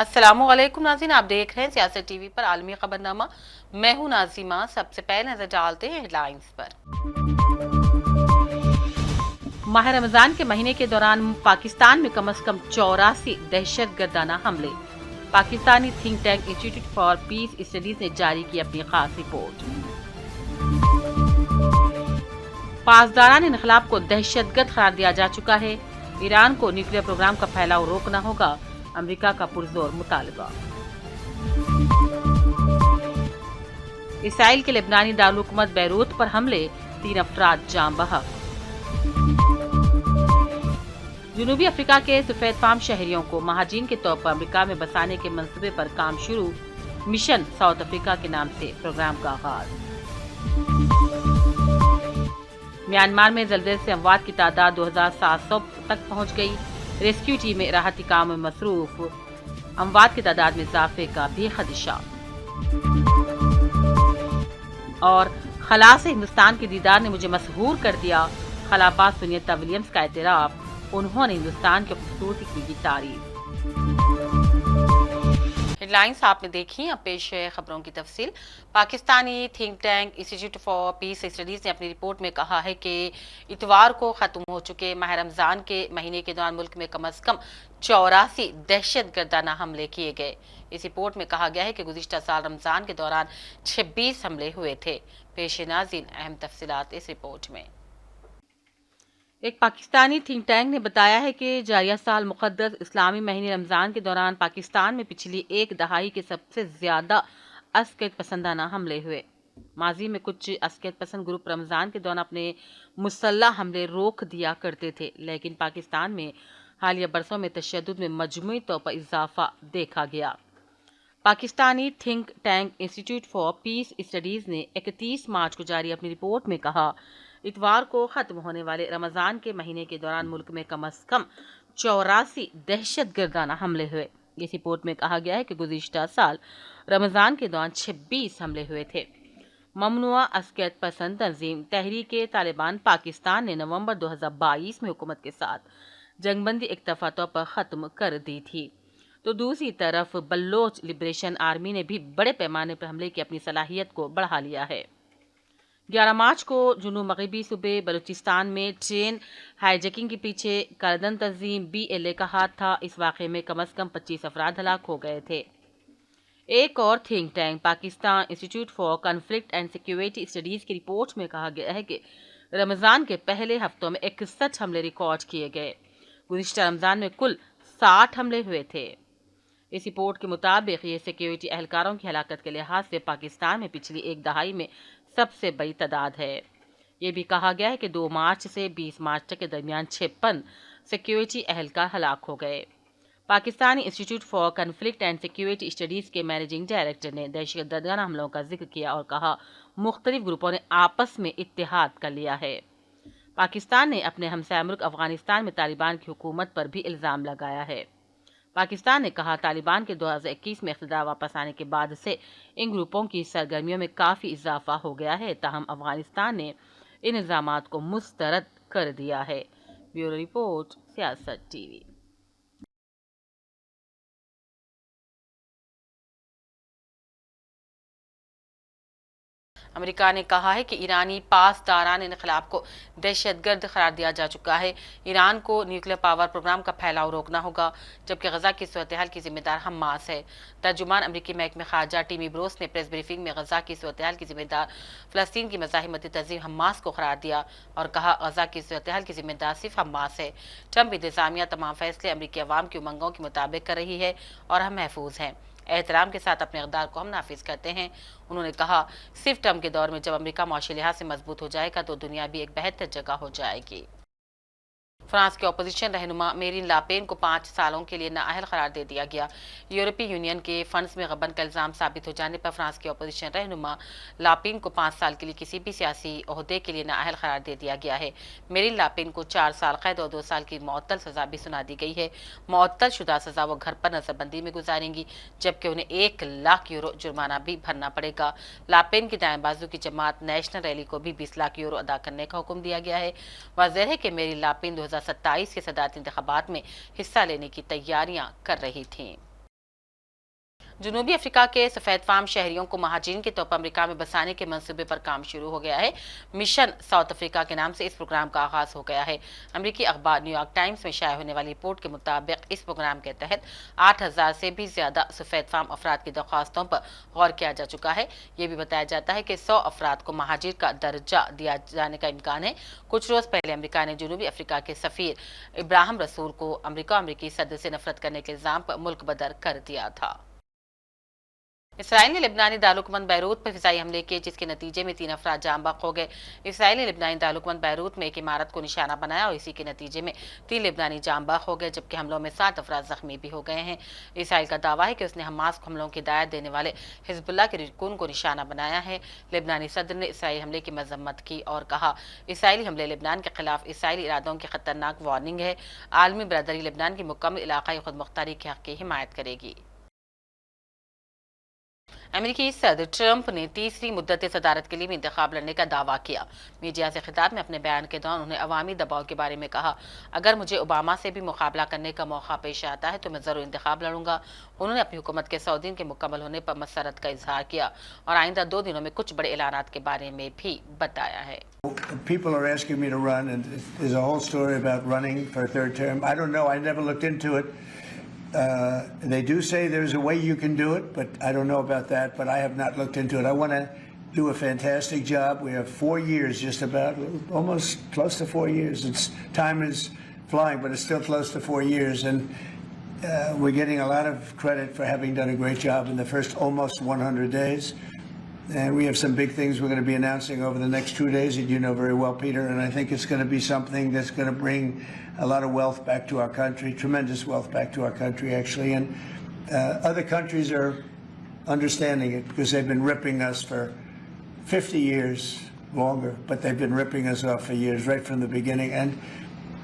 अस्सलामुअलैकुम नाज़रीन, आप देख रहे हैं सियासत टीवी पर आलमी खबरनामा। मैं हूं नाज़िमा। सबसे पहले नजर डालते हैं हेडलाइंस पर। माह रमजान के महीने के दौरान पाकिस्तान में कम से कम 84 दहशतगर्दाना हमले। Pakistani think tank institute for piece studies ने जारी की अपनी खास रिपोर्ट। पासदारान इनकलाब को दहशतगर्द करार दिया जा चुका है। ईरान को न्यूक्लियर प्रोग्राम का फैलाव रोकना होगा, अमेरिका का पुरजोर मुतालबा। इसराइल के लेबनानी दारुल-हुकूमत बैरूत पर हमले, 3 अफराद जान बहक। जनूबी अफ्रीका के सफेद फार्म शहरियों को महाजीन के तौर पर अमेरिका में बसाने के मंसूबे पर काम शुरू। मिशन साउथ अफ्रीका के नाम से प्रोग्राम का आगाज। म्यांमार में जल्जले से अमवात की तादाद 2700 तक पहुंच गई। रेस्क्यू टीमें राहती काम में मसरूफ। अमवात की तादाद में इजाफे का भी खदशा। और खला से हिंदुस्तान के दीदार ने मुझे मशहूर कर दिया। खलाबाज सुनीता विलियम्स का एतराफ, उन्होंने हिंदुस्तान की खूबसूरती की की तारीफ। हेडलाइंस आपने देखी। अब पेश है खबरों की तफसील। Pakistani think tank institute for piece studies ने अपनी रिपोर्ट में कहा है कि इतवार को खत्म हो चुके माह रमजान के महीने के दौरान मुल्क में कम से कम 84 दहशतगर्दाना हमले किए गए। इस रिपोर्ट में कहा गया है कि गुज़िश्ता साल रमजान के दौरान 26 हमले हुए थे। पेश नाज़रीन अहम तफसीलात इस रिपोर्ट में। एक पाकिस्तानी थिंक टैंक ने बताया है कि जारिया साल मुक़द्दस इस्लामी महीने रमज़ान के दौरान पाकिस्तान में पिछली एक दहाई के सबसे ज़्यादा अस्कियत पसंदाना हमले हुए। माजी में कुछ अस्कियत पसंद ग्रुप रमज़ान के दौरान अपने मुसल्लह हमले रोक दिया करते थे, लेकिन पाकिस्तान में हालिया बरसों में तशद्दुद में मजमूई तौर पर इजाफा देखा गया। Pakistani think tank institute for piece studies ने 31 मार्च को जारी अपनी रिपोर्ट में कहा, इतवार को खत्म होने वाले रमज़ान के महीने के दौरान मुल्क में कम से कम 84 दहशतगर्दाना हमले हुए। इस रिपोर्ट में कहा गया है कि गुज़िश्ता साल रमज़ान के दौरान 26 हमले हुए थे। ममनुआ अस्कियत पसंद तंजीम तहरीक तालिबान पाकिस्तान ने नवंबर 2022 में हुकूमत के साथ जंगबंदी एक दफ़ा तौर पर ख़त्म कर दी थी, तो दूसरी तरफ बलोच लिबरेशन आर्मी ने भी बड़े पैमाने पर हमले की अपनी सलाहियत को बढ़ा लिया है। 11 मार्च को जुनूब मगरबी सूबे बलूचिस्तान में ट्रेन हाईजैकिंग के पीछे करदन तंजीम BLA का हाथ था। इस वाक़े में कम से कम 25 अफराद हलाक हो गए थे। एक और think tank Pakistan institute for conflict and security studies की रिपोर्ट में कहा गया है कि रमज़ान के पहले हफ्तों में 61 हमले रिकॉर्ड किए गए। गुज़िश्ता रमज़ान में कुल 60 हमले हुए थे। इस रिपोर्ट के मुताबिक ये सिक्योरिटी एहलकारों की हलाकत के लिहाज से पाकिस्तान में पिछली एक दहाई में सबसे बड़ी तादाद है। ये भी कहा गया है कि 2 मार्च से 20 मार्च तक के दरमियान 56 सिक्योरिटी एहलकार हलाक हो गए। Pakistani institute for conflict and security studies के मैनेजिंग डायरेक्टर ने दहशतगर्दाना हमलों का जिक्र किया और कहा, मुख्तलिफ ग्रुपों ने आपस में इत्तेहाद कर लिया है। पाकिस्तान ने अपने हमसाया मुल्क अफगानिस्तान में तालिबान की हुकूमत पर भी इल्ज़ाम लगाया है। पाकिस्तान ने कहा, तालिबान के 2021 में इक़्तिदार वापस आने के बाद से इन ग्रुपों की सरगर्मियों में काफ़ी इजाफा हो गया है, ताहम अफगानिस्तान ने इन इल्ज़ामात को मुस्तरद कर दिया है। ब्यूरो रिपोर्ट, सियासत टीवी। अमेरिका ने कहा है कि ईरानी पासदारान इनकलाब को दहशतगर्द करार दिया जा चुका है। ईरान को न्यूक्लियर पावर प्रोग्राम का फैलाव रोकना होगा, जबकि गजा की सूरत-ए-हाल की जिम्मेदार हमास है। तर्जुमान अमरीकी महकमे खारजा टिमी ब्रोस ने प्रेस ब्रीफिंग में गजा की सूरत-ए-हाल की जिम्मेदार फ़लस्तीन की मज़ाहिमती तंजीम हमास को करार दिया और कहा, गजा की सूरत-ए-हाल की जिम्मेदार सिर्फ हमास है। ट्रंप इंतज़ामिया तमाम फैसले अमरीकी अवाम की उमंगों के मुताबिक कर रही है और हम महफूज हैं। एहतराम के साथ अपने इक़दार को हम नाफिज करते हैं। उन्होंने कहा, सिर्फ ट्रंप के दौर में जब अमेरिका मुआशी लिहाज से मजबूत हो जाएगा तो दुनिया भी एक बेहतर जगह हो जाएगी। फ्रांस के अपोजिशन रहनुमा मेरीन लापेन को 5 सालों के लिए नाअहल करार दे दिया गया। यूरोपीय यूनियन के फंड्स में गबन का इल्ज़ाम साबित हो जाने पर फ्रांस के अपोजिशन रहनुमा लापेन को 5 साल के लिए किसी भी सियासी ओहदे के लिए नाअहल करार दे दिया गया है। मेरीन लापेन को 4 साल कैद और 2 साल की मुअत्तल सज़ा भी सुना दी गई है। मुअत्तल शुदा सज़ा वो घर पर नजरबंदी में गुजारेंगी, जबकि उन्हें 1 लाख यूरो जुर्माना भी भरना पड़ेगा। लापेन की दाएं बाजू की जमात नेशनल रैली को भी 20 लाख यूरो अदा करने का हुक्म दिया गया है। वाज़ेह है कि मेरीन लापेन 2027 के सदारती इंतखाबात में हिस्सा लेने की तैयारियां कर रही थीं। जनूबी अफ्रीका के सफेद फार्म शहरियों को महाजीन के तौर पर अमरीका में बसाने के मंसूबे पर काम शुरू हो गया है। मिशन साउथ अफ्रीका के नाम से इस प्रोग्राम का आगाज हो गया है। अमरीकी अखबार न्यूयॉर्क टाइम्स में शाया होने वाली रिपोर्ट के मुताबिक इस प्रोग्राम के तहत 8,000 से भी ज्यादा सफेद फार्म अफराद की दरख्वास्तों पर गौर किया जा चुका है। ये भी बताया जाता है कि 100 अफराद को महाजिर का दर्जा दिया जाने का इम्कान है। कुछ रोज पहले अमरीका ने जनूबी अफ्रीका के सफीर इब्राहिम रसूल को अमरीकी सदर से नफरत करने के इल्जाम पर मुल्क बदर कर दिया था। इसराइल ने लेबनानी दारुकमंद बैरूत पर फिजाई हमले किए, जिसके नतीजे में 3 अफराद जाम बख्श हो गए। इसराइल ने लेबनानी दारुकमंद बैरूत में एक इमारत को निशाना बनाया और इसी के नतीजे में 3 लेबनानी जाम बख्श हो गए, जबकि हमलों में 7 अफराद जख्मी भी हो गए हैं। इसराइल का दावा है कि उसने हमास को हमलों की हिदायत देने वाले हिजबुल्लाह के रिकून को निशाना बनाया है। लेबनानी सदर ने इसराइली हमले की मजम्मत की और कहा, इसराइली हमले लेबनान के खिलाफ इसराइली इरादों की खतरनाक वार्निंग है। आलमी बरदरी लेबनान की मुकम्मल इलाकाई खुद मुख्तारी के हक की हिमायत करेगी। अमेरिकी सदर ट्रंप ने तीसरी मुद्दत सदारत के लिए भी इंतखाब लड़ने का दावा किया। मीडिया से खिताब में अपने बयान के दौरान उन्होंने अवामी दबाव के बारे में कहा, अगर मुझे ओबामा से भी मुकाबला करने का मौका पेश आता है तो मैं जरूर इंतखाब लड़ूंगा। उन्होंने अपनी हुकूमत के 100 दिन के मुकम्मल होने पर मसरत का इजहार किया और आइंदा 2 दिनों में कुछ बड़े ऐलानात के बारे में भी बताया है। People are asking me to run, and there's a whole story about running for a third term. I don't know. I never looked into it. They do say there's a way you can do it, but I don't know about that. But I have not looked into it. I want to do a fantastic job. We have 4 years, just about, almost close to 4 years. Time is flying, but it's still close to 4 years, and we're getting a lot of credit for having done a great job in the first almost 100 days. And we have some big things we're going to be announcing over the next 2 days that you know very well, Peter, and I think it's going to be something that's going to bring a lot of wealth back to our country, tremendous wealth back to our country, actually. And other countries are understanding it because they've been ripping us for 50 years, longer, but they've been ripping us off for years, right from the beginning. And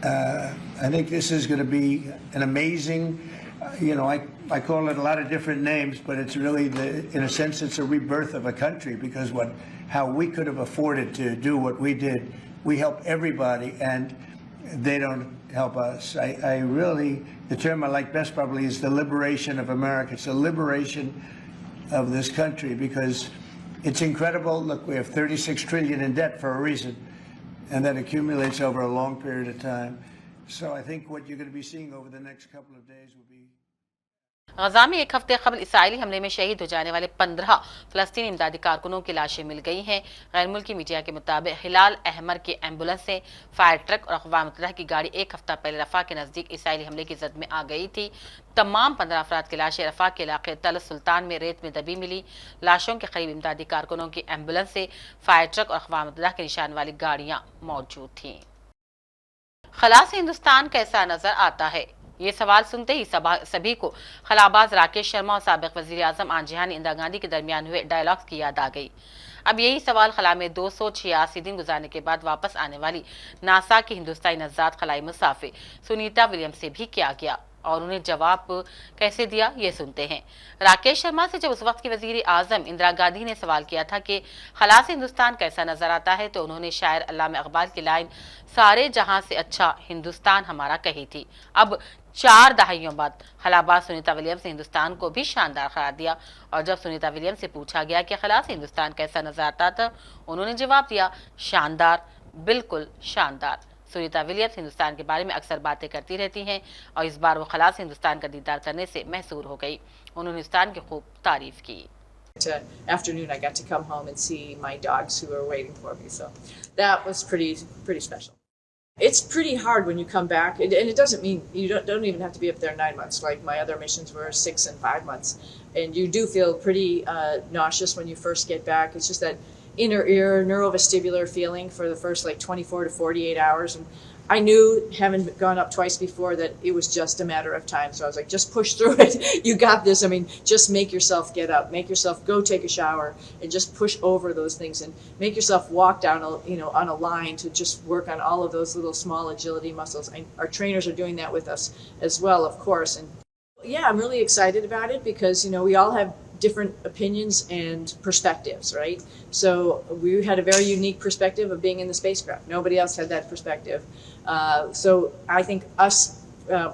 I think this is going to be an amazing, I call it a lot of different names, but it's really, in a sense, it's a rebirth of a country, because how we could have afforded to do what we did. We help everybody, and they don't help us. I really, the term I like best probably is the liberation of America. It's a liberation of this country, because it's incredible. Look, we have 36 trillion in debt for a reason, and that accumulates over a long period of time. So I think what you're going to be seeing over the next couple of days will be. गजा में एक हफ्ते कबल Israeli हमले में शहीद हो जाने वाले 15 फलस्तीनी इमदादी कारकुनों की लाशें मिल गई हैं। गैर मुल्की मीडिया के मुताबिक हिलाल अहमर की एम्बुलेंस से फायर ट्रक और अक़वाम मुत्तहिदा की गाड़ी एक हफ्ता पहले रफा के नजदीक इसराइली हमले की जद में आ गई थी। तमाम 15 अफराद की लाशें रफा के इलाके तल सुल्तान में रेत में दबी मिली। लाशों के करीब इमदादी कारकुनों की एम्बुलेंस से फायर ट्रक और अक़वाम मुत्तहिदा के निशान वाली गाड़ियां मौजूद थीं। खला से हिंदुस्तान कैसा नजर आता है? ये सवाल सुनते ही सभी को खलाबाज राकेश शर्मा और साबिक वजीर आजम आंजिहानी इंदिरा गांधी के दरमियान हुए डायलॉग्स की याद आ गई। अब यही सवाल खला में 286 दिन गुजारने के बाद वापस आने वाली नासा की हिंदुस्तानी नज़ात खलाई मुसाफिर सुनीता विलियम्स से भी किया गया, और उन्हें जवाब कैसे दिया, ये सुनते हैं। राकेश शर्मा से जब उस वक्त की वजीर आजम इंदिरा गांधी ने सवाल किया था कि खला से हिंदुस्तान कैसा नजर आता है, तो उन्होंने शायर अल्लामा इकबाल की लाइन सारे जहां से अच्छा हिंदुस्तान हमारा कही थी। अब 4 दहाइयों बाद खलाबाज सुनीता विलियम्स ने हिंदुस्तान को भी शानदार करार दिया, और जब सुनीता विलियम्स से पूछा गया कि खला से हिंदुस्तान कैसा नजर आता था, उन्होंने जवाब दिया, शानदार, बिल्कुल शानदार। सुनीता विलियम्स हिंदुस्तान के बारे में अक्सर बातें करती रहती हैं, और इस बार वो खला से हिंदुस्तान का दीदार करने से महसूर हो गई। उन्होंने हिंदुस्तान की खूब तारीफ की। Afternoon, I got to come home and see my dogs who were waiting for me, so that was pretty special. It's pretty hard when you come back, and it doesn't mean you don't even have to be up there 9 months. Like my other missions were 6 and 5 months, and you do feel pretty nauseous when you first get back. It's just that inner ear neurovestibular feeling for the first 24 to 48 hours, and I knew, having gone up twice before, that it was just a matter of time. So I was like, just push through it. You got this. I mean, just make yourself get up, make yourself go take a shower, and just push over those things, and make yourself walk down, on a line to just work on all of those little small agility muscles. And our trainers are doing that with us as well, of course. And yeah, I'm really excited about it because, we all have different opinions and perspectives, right? So we had a very unique perspective of being in the spacecraft. Nobody else had that perspective. So I think us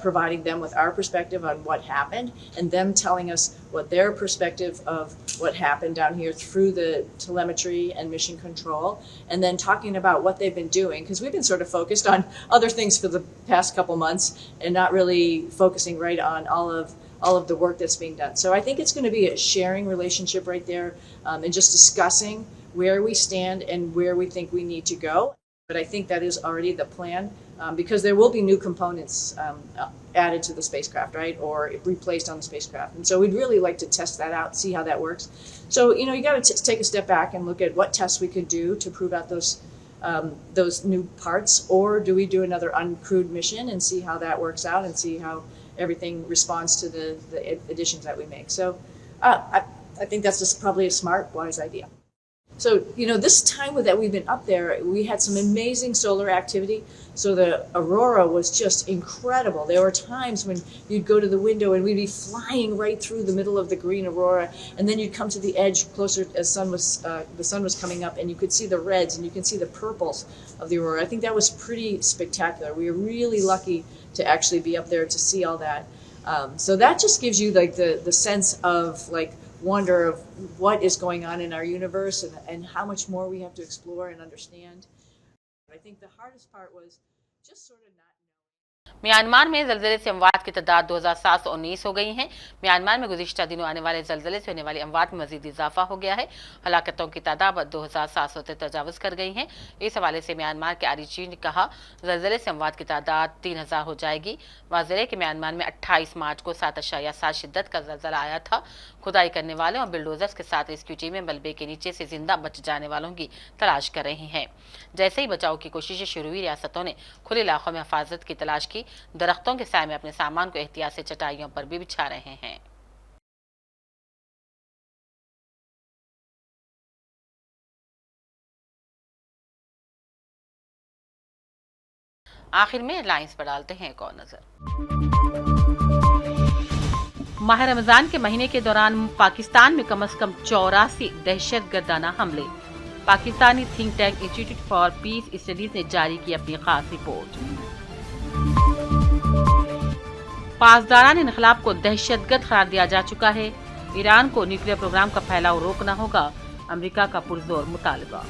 providing them with our perspective on what happened and them telling us what their perspective of what happened down here through the telemetry and mission control, and then talking about what they've been doing, because we've been sort of focused on other things for the past couple months and not really focusing right on all of the work that's being done. So I think it's going to be a sharing relationship right there, and just discussing where we stand and where we think we need to go. But I think that is already the plan, because there will be new components added to the spacecraft, right, or replaced on the spacecraft. And so we'd really like to test that out, see how that works. So, you got to take a step back and look at what tests we could do to prove out those new parts, or do we do another uncrewed mission and see how that works out and see how everything responds to the additions that we make. So I think that's just probably a smart, wise idea. So, this time that we've been up there, we had some amazing solar activity. So the aurora was just incredible. There were times when you'd go to the window and we'd be flying right through the middle of the green aurora, and then you'd come to the edge closer as the sun was coming up, and you could see the reds and you could see the purples of the aurora. I think that was pretty spectacular. We were really lucky to actually be up there to see all that. So that just gives you like the sense of like wonder of what is going on in our universe and how much more we have to explore and understand. I think the hardest part was just sort of not. Myanmar में जलजले से अमवात की तादाद 2719 हो गई है। Myanmar में गुज़िश्ता दिनों आने वाले जलजले से होने वाली अमवात में मजीद इजाफा हो गया है। हलाकतों की तादाद 2700 से तजावज़ कर गई है। इस हवाले से म्यांमार के आरिजी ने कहा, जलजले से अमवात की तादाद 3000 हो जाएगी। वाज़ेह है कि म्यांमार में 28 मार्च को 7.7 शिद्दत का जलजला आया था। खुदाई करने वालों और बिल्डोजर्स के साथ रेस्क्यू टीमें मलबे के नीचे से जिंदा बच जाने वालों की तलाश कर रही हैं। जैसे ही बचाव की कोशिशें शुरू हुई, रियासतों ने खुले इलाकों में हिफाजत की तलाश की। दरख्तों के साए में अपने सामान को एहतियात से चटाइयों पर भी बिछा रहे हैं। आखिर में हेडलाइंस पर डालते हैं एक और नजर। माह रमजान के महीने के दौरान पाकिस्तान में कम से कम 84 दहशतगर्दाना हमले। Pakistani think tank institute for piece studies ने जारी की अपनी खास रिपोर्ट। पासदारान इनकलाब को दहशतगर्द करार दिया जा चुका है। ईरान को न्यूक्लियर प्रोग्राम का फैलाव रोकना होगा, अमेरिका का पुरजोर मुतालबा।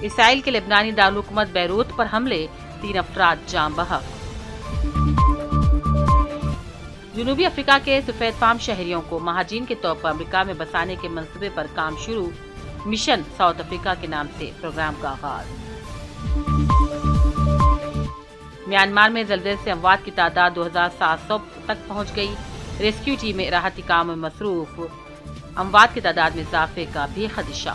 इसराइल के लेबनानी दारुल-हुकूमत बैरूत पर हमले, 3 अफराद जान बहक। जनूबी अफ्रीका के सफेद फार्म शहरियों को महाजीन के तौर पर अमेरिका में बसाने के मंसूबे पर काम शुरू। मिशन साउथ अफ्रीका के नाम से प्रोग्राम का आगाज। म्यांमार में जलजले से अमवात की तादाद 2700 तक पहुंच गई। रेस्क्यू टीमें राहती काम में मसरूफ। अमवात की तादाद में इजाफे का भी खदशा।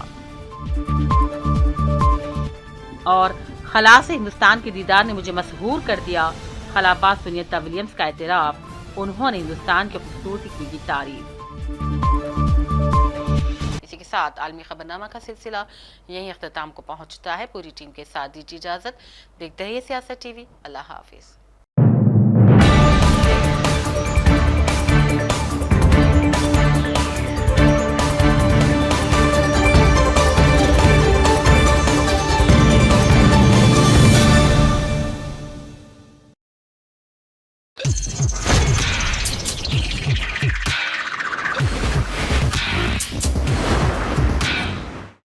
और खला से हिंदुस्तान के दीदार ने मुझे मशहूर कर दिया। खलाबाज सुनीता विलियम्स का एतराफ, उन्होंने हिंदुस्तान की खूबसूरती की भी तारीफ। इसी के साथ आलमी खबरनामा का सिलसिला यहीं अख्ताम को पहुंचता है। पूरी टीम के साथ दीजिए इजाजत। देखते रहिए सियासत टीवी। अल्लाह हाफिज।